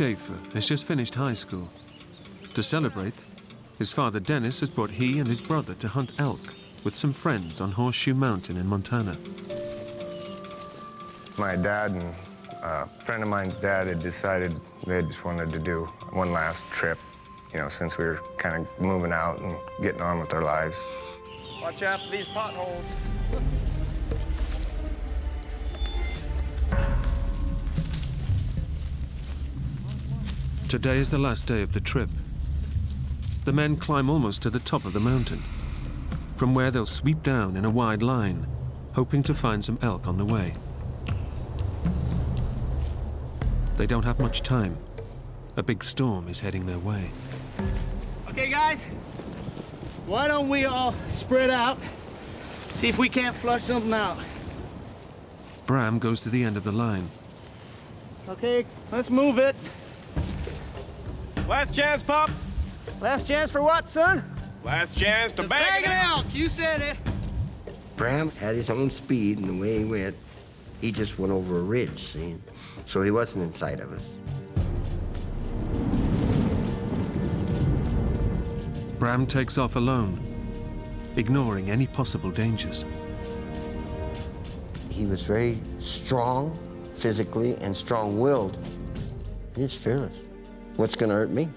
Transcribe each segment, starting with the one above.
Schaefer has just finished high school. To celebrate, his father Dennis has brought he and his brother to hunt elk with some friends on Horseshoe Mountain in Montana. My dad and a friend of mine's dad had decided they just wanted to do one last trip, you know, since we were kind of moving out and getting on with our lives. Watch out for these potholes. Today is the last day of the trip. The men climb almost to the top of the mountain, from where they'll sweep down in a wide line, hoping to find some elk on the way. They don't have much time. A big storm is heading their way. Okay, guys, why don't we all spread out, see if we can't flush something out. Bram goes to the end of the line. Okay, let's move it. Last chance, Pop. Last chance for what, son? Last chance to bag an it out. elk, you said it. Bram had his own speed, and the way he went, he just went over a ridge, see? So he wasn't in sight of us. Bram takes off alone, ignoring any possible dangers. He was very strong physically and strong-willed. He was fearless. What's gonna hurt me?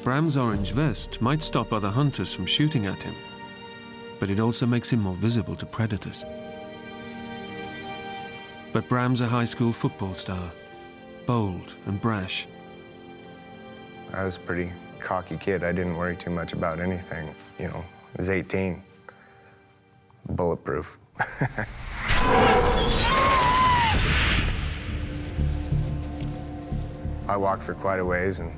Bram's orange vest might stop other hunters from shooting at him, but it also makes him more visible to predators. But Bram's a high school football star, bold and brash. I was a pretty cocky kid. I didn't worry too much about anything. You know, I was 18, bulletproof. I walked for quite a ways and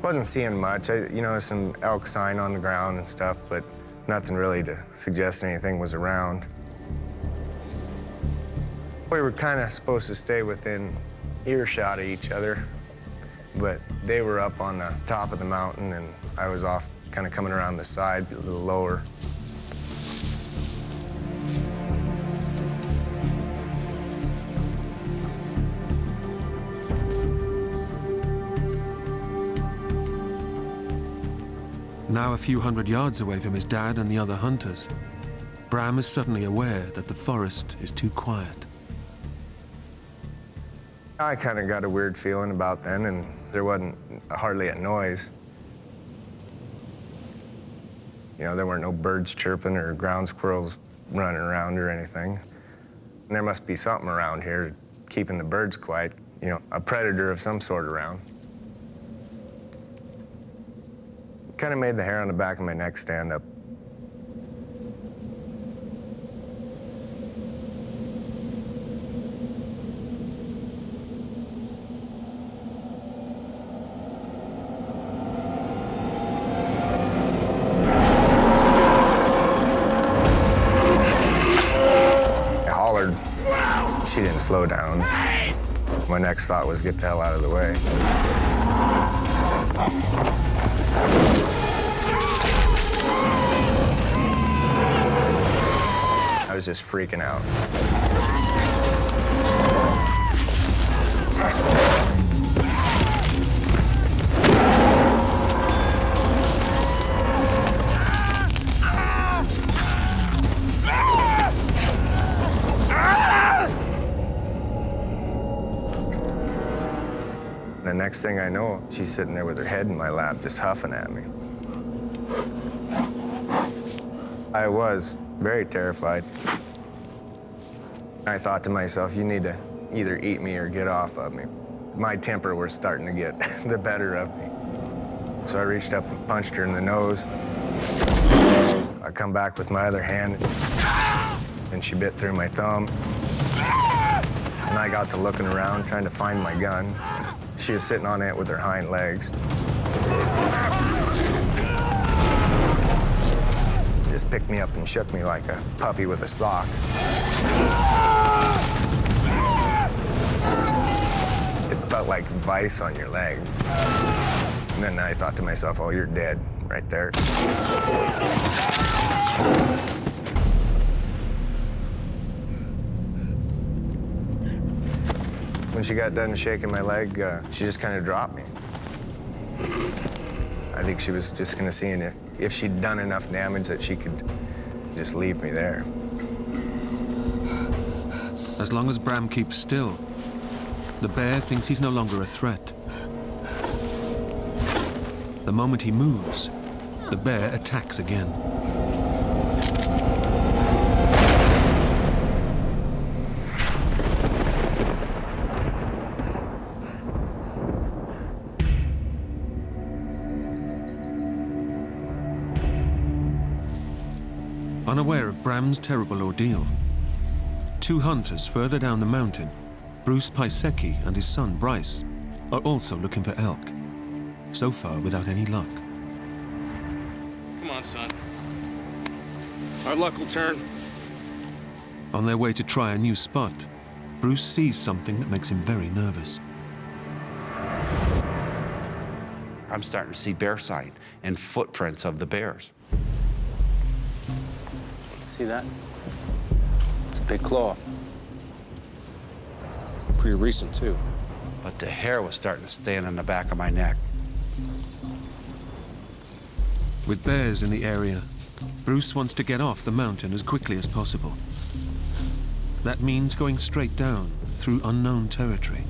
wasn't seeing much. You know, some elk sign on the ground and stuff, but nothing really to suggest anything was around. We were kind of supposed to stay within earshot of each other, but they were up on the top of the mountain and I was off kind of coming around the side, a little lower. Now a few hundred yards away from his dad and the other hunters, Bram is suddenly aware that the forest is too quiet. I kind of got a weird feeling about then, and there wasn't hardly a noise. You know, there weren't no birds chirping or ground squirrels running around or anything. And there must be something around here keeping the birds quiet, you know, a predator of some sort around. Kind of made the hair on the back of my neck stand up. I hollered. She didn't slow down. My next thought was get the hell out of the way. I was just freaking out. The next thing I know, she's sitting there with her head in my lap, just huffing at me. I was very terrified. I thought to myself, you need to either eat me or get off of me. My temper was starting to get the better of me. So I reached up and punched her in the nose. I come back with my other hand, and she bit through my thumb. And I got to looking around, trying to find my gun. She was sitting on it with her hind legs. Just picked me up and shook me like a puppy with a sock. It felt like vice on your leg. And then I thought to myself, oh, you're dead right there. When she got done shaking my leg, she just kind of dropped me. I think she was just gonna see if she'd done enough damage that she could just leave me there. As long as Bram keeps still, the bear thinks he's no longer a threat. The moment he moves, the bear attacks again. Unaware of Bram's terrible ordeal, two hunters further down the mountain, Bruce Pisecki and his son Bryce, are also looking for elk. So far, without any luck. Come on, son. Our luck will turn. On their way to try a new spot, Bruce sees something that makes him very nervous. I'm starting to see bear sign and footprints of the bears. See that? It's a big claw. Pretty recent, too. But the hair was starting to stand on the back of my neck. With bears in the area, Bruce wants to get off the mountain as quickly as possible. That means going straight down through unknown territory.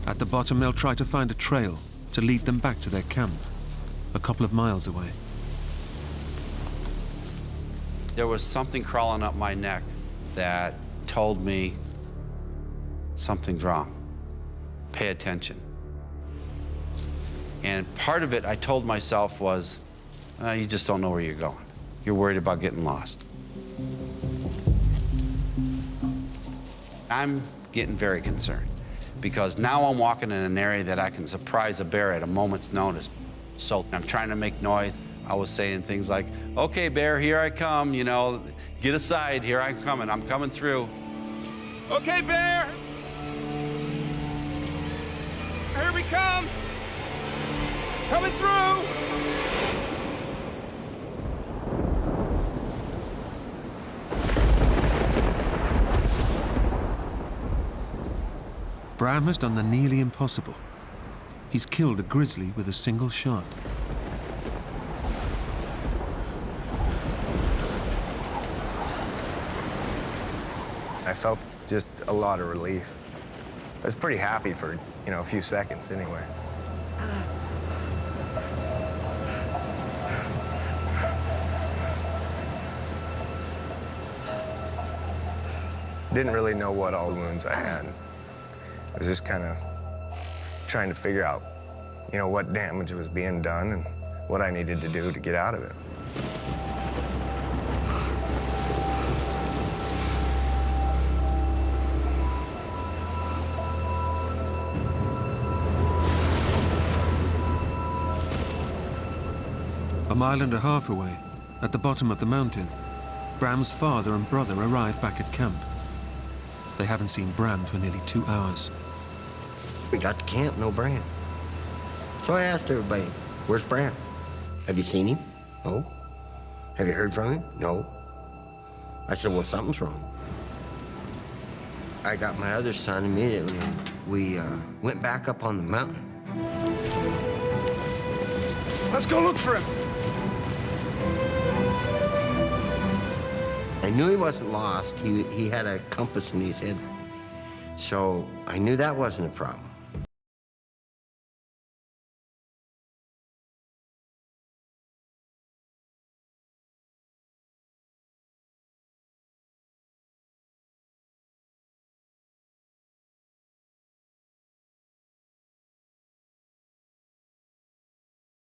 At the bottom, they'll try to find a trail to lead them back to their camp, a couple of miles away. There was something crawling up my neck that told me something's wrong. Pay attention. And part of it, I told myself, was, you just don't know where you're going. You're worried about getting lost. I'm getting very concerned because now I'm walking in an area that I can surprise a bear at a moment's notice. So I'm trying to make noise. I was saying things like, okay, bear, here I come, you know, get aside, here I'm coming through. Okay, bear! Here we come! Coming through! Bram has done the nearly impossible. He's killed a grizzly with a single shot. I felt just a lot of relief. I was pretty happy for, a few seconds anyway. Didn't really know what all the wounds I had. I was just kind of trying to figure out, what damage was being done and what I needed to do to get out of it. A mile and a half away, at the bottom of the mountain, Bram's father and brother arrive back at camp. They haven't seen Bram for nearly 2 hours. We got to camp, no Bram. So I asked everybody, where's Bram? Have you seen him? No. Have you heard from him? No. I said, well, something's wrong. I got my other son immediately, and we went back up on the mountain. Let's go look for him! I knew he wasn't lost. He had a compass in his head. So I knew that wasn't a problem.